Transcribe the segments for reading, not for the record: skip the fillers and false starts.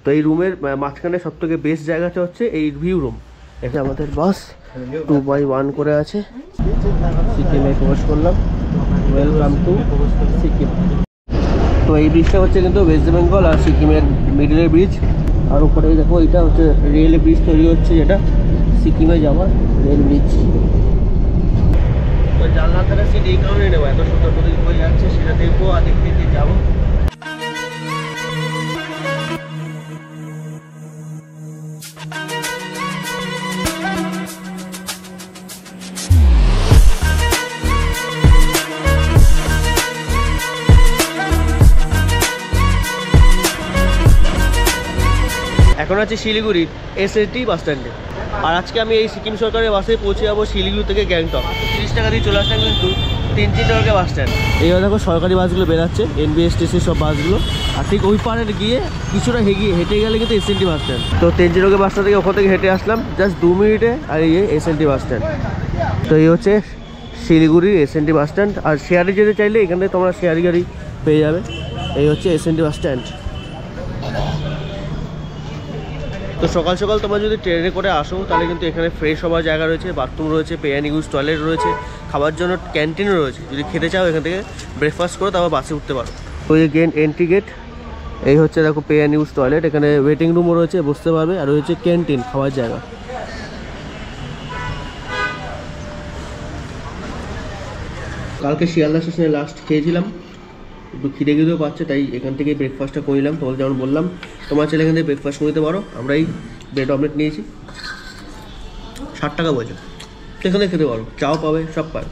তো এই রুমের মাঝখানে সব থেকে বেস্ট জায়গাটা হচ্ছে এই ভিউ রুম। এটা আমাদের বাস 2x1 করে আছে, সিকিমে প্রবেশ করলাম। Welcome to Sikkim. তো এই ব্রিজটা হচ্ছে কিন্তু ওয়েস্ট বেঙ্গল আর সিকিমের মিডলের ব্রিজ। আর উপরে দেখো এটা হচ্ছে রেল ব্রিজ তৈরি হচ্ছে, যেটা সিকিমে যাওয়ার রেল ব্রিজ। তো জানলা থেকে সিট এই কারণে নেবো, এত সুন্দর নদী বয়ে যাচ্ছে, সেটা দেখবো আর দেখতে দেখতে যাবো। এখন আছে শিলিগুড়ির এসএসটি বাস স্ট্যান্ডে। আর আজকে আমি এই সিকিম সরকারের বাসে পৌঁছে যাবো শিলিগুড়ি থেকে গ্যাংটক। 30 টাকা দিয়ে চলে আসলাম কিন্তু 3 টাকা বাস স্ট্যান্ড। এইভাবে দেখো সরকারি বাসগুলো বেরাচ্ছে, এনবিএসটিসির সব বাসগুলো। আর ঠিক ওই পাড়ে গিয়ে কিছুটা হেঁটে গেলে কিন্তু এসএনটি বাস স্ট্যান্ড। তো 3 বাস স্ট্যান্ড থেকে ওখান থেকে হেঁটে আসলাম জাস্ট 2 মিনিটে, আর এই এসএনটি বাস স্ট্যান্ড। তো এই হচ্ছে শিলিগুড়ির এসএনটি বাস স্ট্যান্ড। আর শেয়ারে যেতে চাইলে এখান থেকে তোমরা শেয়ারি গাড়ি পেয়ে যাবে। এই হচ্ছে এসএনটি বাস স্ট্যান্ড। তো সকাল সকাল তোমরা যদি ট্রেনে করে আসো তাহলে কিন্তু এখানে ফ্রেশ হওয়ার জায়গা রয়েছে, বাথরুম রয়েছে, পে অ্যান্ড ইউজ টয়লেট রয়েছে, খাবার জন্য ক্যান্টিনও রয়েছে। যদি খেতে চাও এখান থেকে ব্রেকফাস্ট করে তারপর বাসে উঠতে পারো। তো এই এন্ট্রি গেট, এই হচ্ছে দেখো পে অ্যান্ড ইউজ টয়লেট, এখানে ওয়েটিং রুমও রয়েছে, বসতে পারবে। আর রয়েছে ক্যান্টিন, খাওয়ার জায়গা। কালকে শিয়ালদা স্টেশনে লাস্ট খেয়েছিলাম, একটু খিদে খিদেও পাচ্ছে, তাই এখান থেকে ব্রেকফাস্টটা করে নিলাম। তোমাকে যেমন বললাম তোমার ছেলে এখান থেকে ব্রেকফাস্ট করে নিতে পারো। আমরা এই ব্রেড অমলেট নিয়েছি, 60 টাকা বলছে, সেখানে খেতে পারো, চাও পাবে, সব পাবে।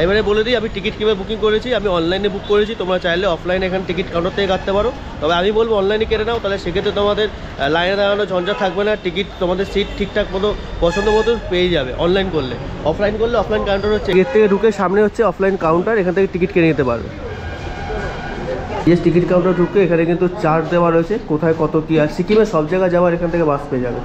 এবারে বলে দিই আমি টিকিট কীভাবে বুকিং করেছি। আমি অনলাইনে বুক করেছি, তোমরা চাইলে অফলাইনে এখানে টিকিট কাউন্টার থেকে কাটতে পারো। তবে আমি বলবো অনলাইনে কেটে নাও, তাহলে সেক্ষেত্রে তোমাদের লাইনে দাঁড়ানো ঝঞ্ঝাট থাকবে না, টিকিট তোমাদের সিট ঠিকঠাক মতো পছন্দ মতো পেয়ে যাবে অনলাইন করলে। অফলাইন করলে অফলাইন কাউন্টার হচ্ছে গেট থেকে ঢুকে সামনে হচ্ছে অফলাইন কাউন্টার, এখান থেকে টিকিট কিনে নিতে পারবে। এই টিকিট কাউন্টার ঢুকে এখানে কিন্তু চার্জ দেওয়া রয়েছে, কোথায় কত কী। আর সিকিমের সব জায়গায় যাওয়ার এখান থেকে বাস পেয়ে যাবে।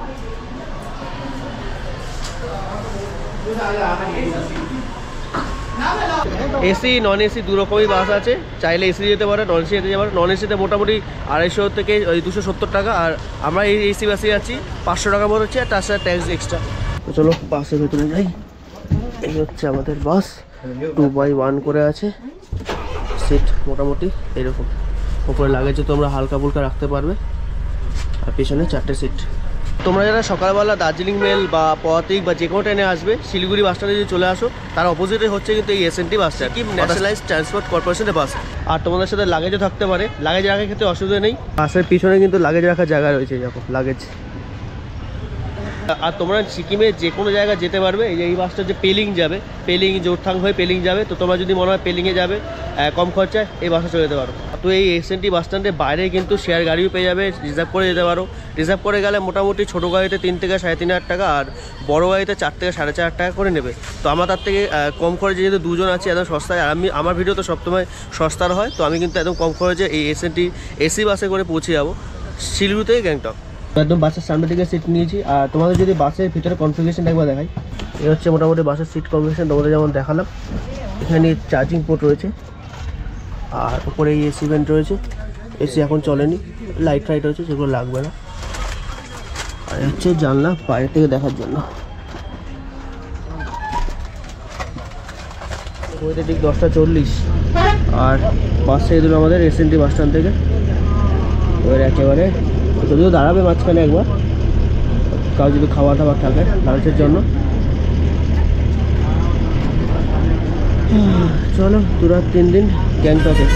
এসি নন এসি দু রকমই বাস আছে, চাইলে এসি যেতে পারে, নন এসি যেতে পারে। নন এসিতে মোটামুটি 250 থেকে 270 টাকা, আর আমরা এই এসি বাসে যাচ্ছি 500 টাকা মতো হচ্ছে, আর তার সাথে ট্যাক্স এক্সট্রা। তো চলো বাসের ভেতরে যাই। এই হচ্ছে আমাদের বাস, 2x1 করে আছে, সিট মোটামুটি এরকম। উপরে লাগেজে তোমরা হালকা ফুলকা রাখতে পারবে, আর পেছনে 4টে সিট। তোমরা যারা সকালবেলা দার্জিলিং মেল বা পদাতিক বা যে কোনো ট্রেনে আসবে, শিলিগুড়ি বাস স্ট্যান্ডে যদি চলে আসো, তার অপোজিটে হচ্ছে কিন্তু এই SNT bus stand, Sikkim nationalised transport কর্পোরেশনের বাস। আর তোমাদের সাথে লাগেজও থাকতে পারে, লাগেজ রাখার ক্ষেত্রে অসুবিধা নেই। বাসের পিছনে কিন্তু লাগেজ রাখার জায়গা রয়েছে, যখন লাগেজ। আর তোমরা সিকিমে যে কোনো জায়গায় যেতে পারবে। এই যে এই বাসটা যে পেলিং যাবে, পেলিং জোরথাং হয়ে পেলিং যাবে, তো তোমরা যদি মনে হয় পেলিংয়ে যাবে কম খরচায়, এই বাসে চলে যেতে পারো। তো এই এসএনটি বাস স্ট্যান্ডের বাইরে কিন্তু শেয়ার গাড়িও পেয়ে যাবে, রিজার্ভ করে যেতে পারো। রিজার্ভ করে গেলে মোটামুটি ছোটো গাড়িতে 3 থেকে 3,500 টাকা, আর বড়ো গাড়িতে 4 থেকে 4,500 টাকা করে নেবে। তো আমার তার থেকে কম খরচে যেহেতু দুজন আছি, একদম সস্তায়। আর আমার ভিডিও তো সবসময় সস্তার হয়, তো আমি কিন্তু একদম কম খরচে এই এসএনটি এসি বাসে করে পৌঁছে যাবো শিলিগুড়ি থেকে গ্যাংটক। একদম বাসের সামনে থেকে সিট নিয়েছি। আর তোমাদের যদি বাসের ভিতরে কনফিগারেশনটা একবার দেখাই, এই হচ্ছে মোটামুটি বাসের সিট কনফিগারেশন। তোমাদের যেমন দেখালাম, এখানে চার্জিং পোর্ট রয়েছে, আর উপরে এই এসি ভেন্ট রয়েছে। এসি এখন চলেনি, লাইট ফাইট রয়েছে, সেগুলো লাগবে না। আর হচ্ছে জানলা বাইরে থেকে দেখার জন্য। ওইটা ঠিক 10টা 40, আর বাস ছেড়ে দিল আমাদের এসএনটি বাস স্ট্যান্ড থেকে। ওর একেবারে যদিও দাঁড়াবে মাঝখানে একবার, কাউ যদি খাবার দাবার থাকে লাঞ্চের জন্য। চলো 2 রাত 3 দিন গ্যাংটকে।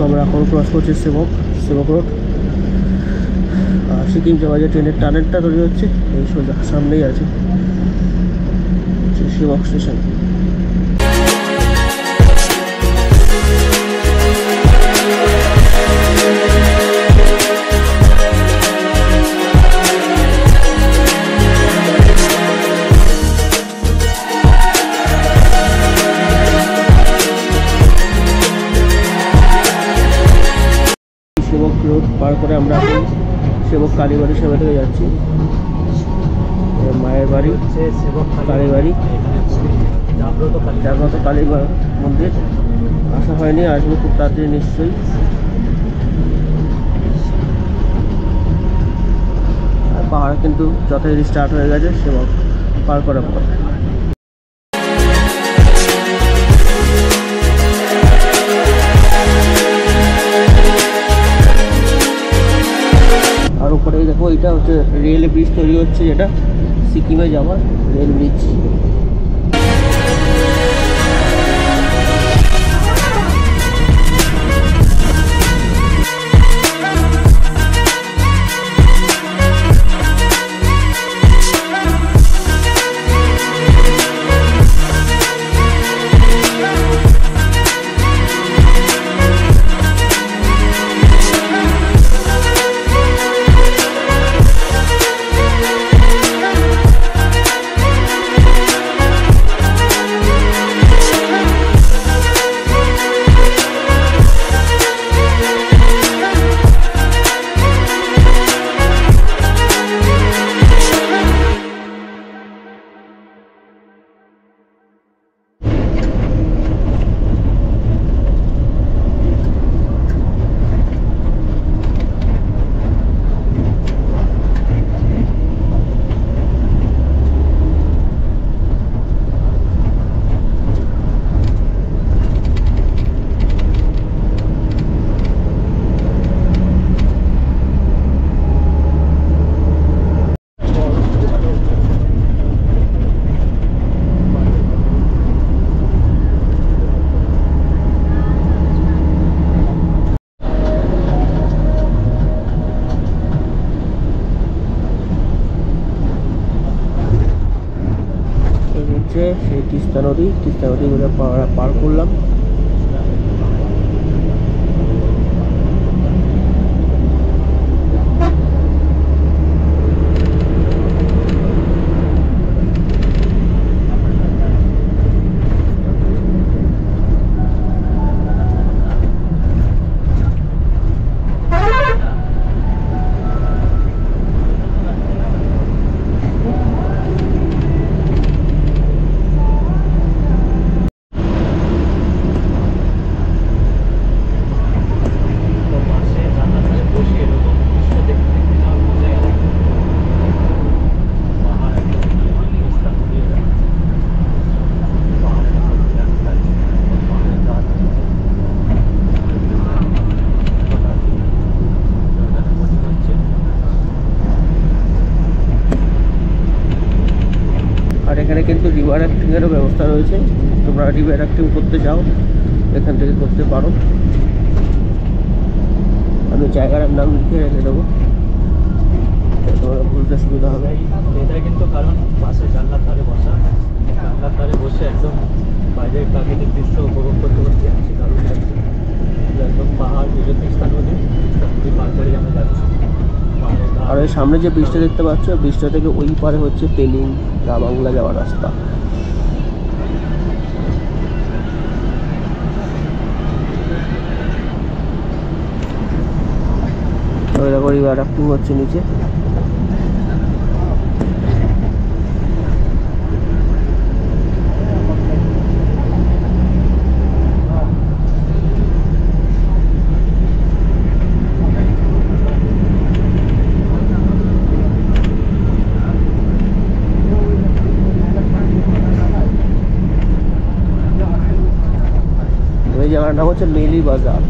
আমরা এখন ক্রস করছি সেবক রোড। আর সিকিম যাওয়া যে ট্রেনের টানেলটা তৈরি হচ্ছে, এই সোজা সামনেই আছে সেবক স্টেশন। সেবক রোড পার করে আমরা এখন সেবক কালীবাড়ি সেবা থেকে যাচ্ছি। মায়ের বাড়ি সেবক কালীবাড়ি, জাগ্রত কালী মন্দির। আসা হয়নি, আসবো খুব তাড়াতাড়ি নিশ্চয়ই। আর পাহাড় কিন্তু যথারীতি স্টার্ট হয়ে গেছে সেবক পার করার পর। আর উপরে দেখো এটা হচ্ছে রেল ব্রিজ তৈরি হচ্ছে, যেটা সিকিমে যাওয়ার রেল ব্রিজ। সেই তিস্তা নদী গুলো পার করলাম। এখানে কিন্তু রিভার রাফটিংয়েরও ব্যবস্থা রয়েছে। তোমরা রিভার রাফটিং করতে চাও এখান থেকে করতে পারো। আমি জায়গার নাম লিখে রেখে দেবো, তোমরা বুঝতে সুবিধা হবে। এটা কিন্তু কারণ পাশে জানলার ধারে বসা, জানলার ধারে বসে একদম বাইরের প্রাকৃতিক দৃশ্য উপভোগ করতে করতে যাচ্ছি। দারুণ লাগছে, একদম পাহাড় তিস্তা নদী পার করে আমরা যাচ্ছি। আর ওই সামনে যে ব্রিজটা দেখতে পাচ্ছ, ব্রিজটা থেকে ওই পারে হচ্ছে পেলিং রাবাংলা যাওয়ার রাস্তা। রিভার রাফটিং হচ্ছে নিচে। এই জায়গার নাম হচ্ছে মেলি বাজার।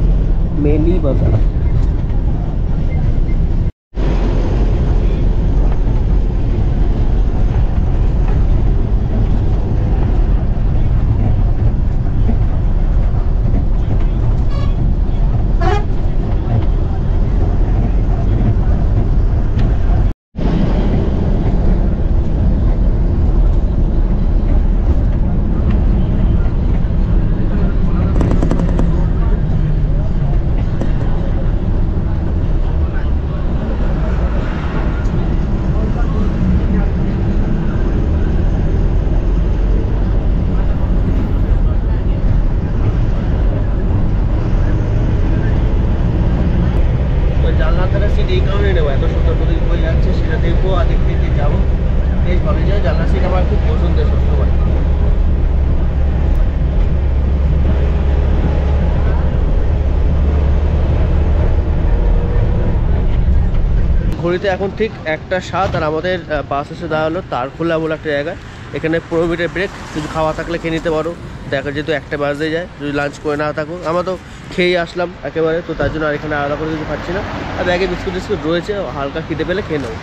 ঘড়িতে এখন ঠিক 1:07 আর আমাদের বাস এসে দাঁড়ালো তারখোলা বলে একটা জায়গায়। এখানে 15 মিনিটের ব্রেক, কিছু খাওয়া থাকলে খেয়ে নিতে পারো। দেখা যেহেতু 1টা বাজতে যায়, যদি লাঞ্চ করে না থাকো, আমরা তো খেয়েই আসলাম একেবারে, তো তার জন্য আর এখানে আলাদা করে কিছু খাচ্ছি না। আর ব্যাগে বিস্কুট টিস্কুট রয়েছে, হালকা খিদে পেলে খেয়ে নেবো।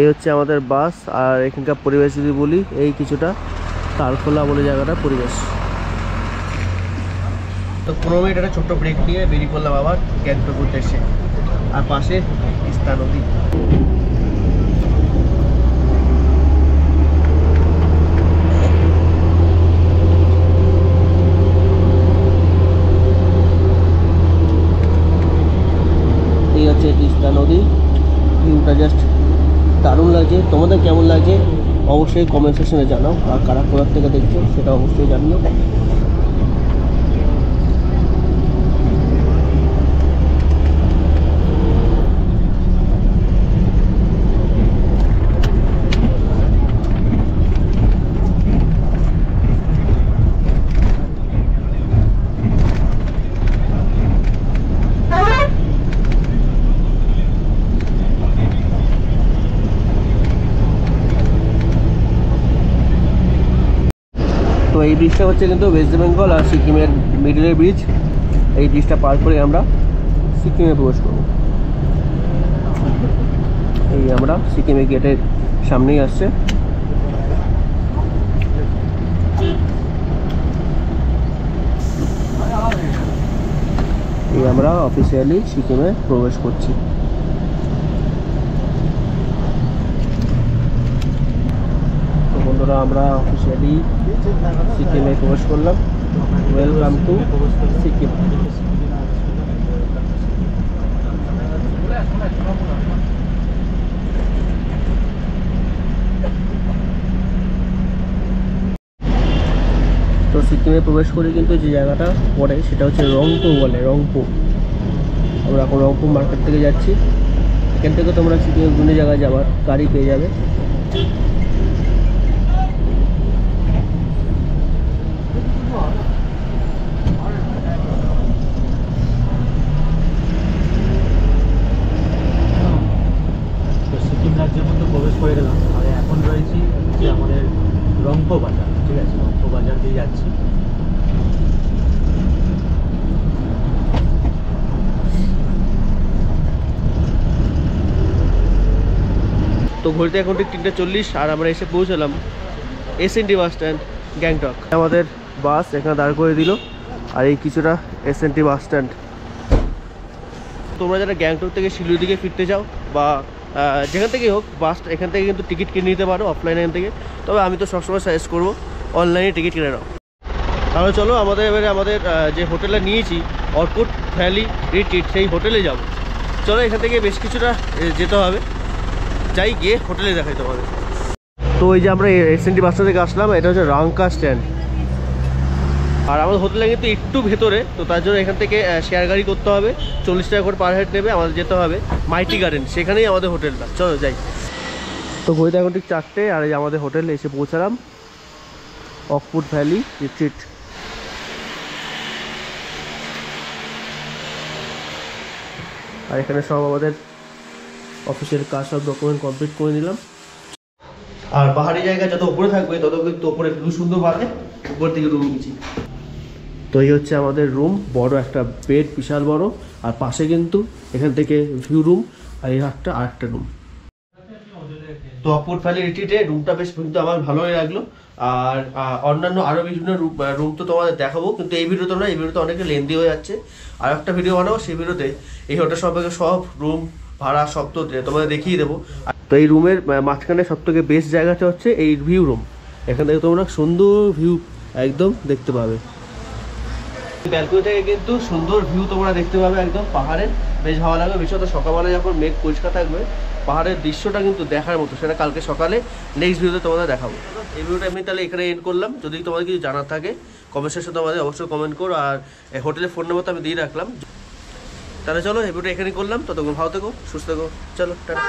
এই হচ্ছে আমাদের বাস। আর এখানকার পরিবেশ যদি বলি, এই কিছুটা তারখোলা বলে জায়গাটার পরিবেশ। তো 15 মিনিট একটা ছোট্ট ব্রেক নিয়ে বেরিয়ে পড়লাম আবার গ্যাংটক উদ্দেশ্যে। আর পাশে তিস্তা নদী। এই হচ্ছে তিস্তা নদী, ভিউটা জাস্ট দারুণ লাগছে। তোমাদের কেমন লাগছে অবশ্যই কমেন্ট সেকশনে জানাও, আর কারা কোথার থেকে দেখছো সেটা অবশ্যই জানিও। তো এই ব্রিজটা হচ্ছে কিন্তু ওয়েস্ট বেঙ্গল আর সিকিমের মিডলের ব্রিজ। এই ব্রিজটা পার করে আমরা সিকিমে প্রবেশ করব। এই আমরা সিকিমের গেটের সামনেই আসছে। এই আমরা অফিসিয়ালি সিকিমে প্রবেশ করছি। তো বন্ধুরা, আমরা অফিসিয়ালি সিকিমে প্রবেশ করলাম। Welcome to Sikkim. তো সিকিমে প্রবেশ করে কিন্তু যে জায়গাটা পড়ে সেটা হচ্ছে রংপো বলে, রংপো। আমরা এখন রংপো মার্কেট থেকে যাচ্ছি। এখান থেকে তোমরা সিকিমে বিভিন্ন জায়গায় যাবার গাড়ি পেয়ে যাবে। সিকিম রাজ্যের মধ্যে প্রবেশ করে গেলাম। আর এখন রয়েছি হচ্ছে আমাদের রংপো বাজার। ঠিক আছে, রংপো বাজার দিয়ে যাচ্ছি। তো ঘড়িতে এখন ঠিক 3:40 আর আমরা এসে পৌঁছালাম এসএনটি বাস স্ট্যান্ড, গ্যাংটক। আমাদের বাস এখানে দাঁড় করে দিল। আর এই কিছুটা এসএনটি বাস স্ট্যান্ড। তোমরা যারা গ্যাংটক থেকে শিলিগুড়ি দিকে ফিরতে চাও বা যেখান থেকেই হোক, বাস এখান থেকে কিন্তু টিকিট কিনে নিতে পারো অফলাইনে এখান থেকে। তবে আমি তো সবসময় সাজেস্ট করবো অনলাইনে টিকিট কিনে নাও। তাহলে চলো এবারে আমাদের যে হোটেলে নিয়েছি অর্কুট ভ্যালি রিট্রিট, সেই হোটেলে যাব। চলো এখান থেকে বেশ কিছুটা যেতে হবে, যাই গিয়ে হোটেলে দেখাই তোমাদের। তো এই যে আমরা এসএনটি বাস স্ট্যান্ড থেকে আসলাম, এটা হচ্ছে রাংকা স্ট্যান্ড। আর আমাদের হোটেলে কিন্তু একটু ভেতরে, তো তার জন্য এখান থেকে শেয়ার গাড়ি করতে হবে। 40 টাকা করে পার হেড নেবে। আমাদের যেতে হবে মাইটি গার্ডেন, সেখানেই আমাদের হোটেলটা। চলো যাই। তো ঘড়িতে এখন ঠিক 4টে আর এই আমাদের হোটেলে এসে পৌঁছালাম, অর্কুট ভ্যালি রিট্রিট। আর এখানে সব আমাদের অফিসের কাজ, সব ডকুমেন্ট কমপ্লিট করে নিলাম। আর পাহাড়ি জায়গা যত উপরে থাকবে তত কিন্তু উপরে ভিউ সুন্দর পাবে। উপর থেকে রুম নিচ্ছি। তো এই হচ্ছে আমাদের রুম, বড় একটা বেড, বিশাল বড়। আর পাশে কিন্তু এখান থেকে ভিউ রুম, আর এই আরেকটা রুম। তো অর্কুট ভ্যালি রিট্রিটে রুমটা বেশ কিন্তু আমার ভালোই লাগলো। আর অন্যান্য আরও বিভিন্ন রুম তো তোমাদের দেখাবো, কিন্তু এই ভিডিওতে না, এই ভিডিওতে অনেক লেন্দি হয়ে যাচ্ছে। আর একটা ভিডিও বানাবো, সেই ভিডিওতে এই হোটেল সম্পর্কে সব রুম ভাড়া সব তো তোমাদের দেখিয়ে দেবো। তো এই রুমের মাঝখানে সব থেকে বেস্ট জায়গাটা হচ্ছে এই ভিউ রুম। এখান থেকে তোমরা সুন্দর ভিউ একদম দেখতে পাবে। ব্যালকনি থেকে কিন্তু সুন্দর ভিউ তোমরা দেখতে পাবে একদম পাহাড়ের। বেশ ভালো লাগবে, বিশেষত সকালবেলা যখন মেঘ পরিষ্কার থাকবে, পাহাড়ের দৃশ্যটা কিন্তু দেখার মতো। সেটা কালকে সকালে নেক্সট ভিডিওতে তোমাদের দেখাবো। এই ভিডিওটা আমি তাহলে এখানে এন্ড করলাম। যদি তোমাদের কিছু জানার থাকে কমেন্ট সেকশনে তোমাদের অবশ্যই কমেন্ট করো। আর হোটেলের ফোন নাম্বার তো আমি দিয়ে রাখলাম। তাহলে চলো এই ভিডিওটা এখানেই করলাম। ততক্ষণ ভালো থেকো, সুস্থ থেকো। চলো টাটা।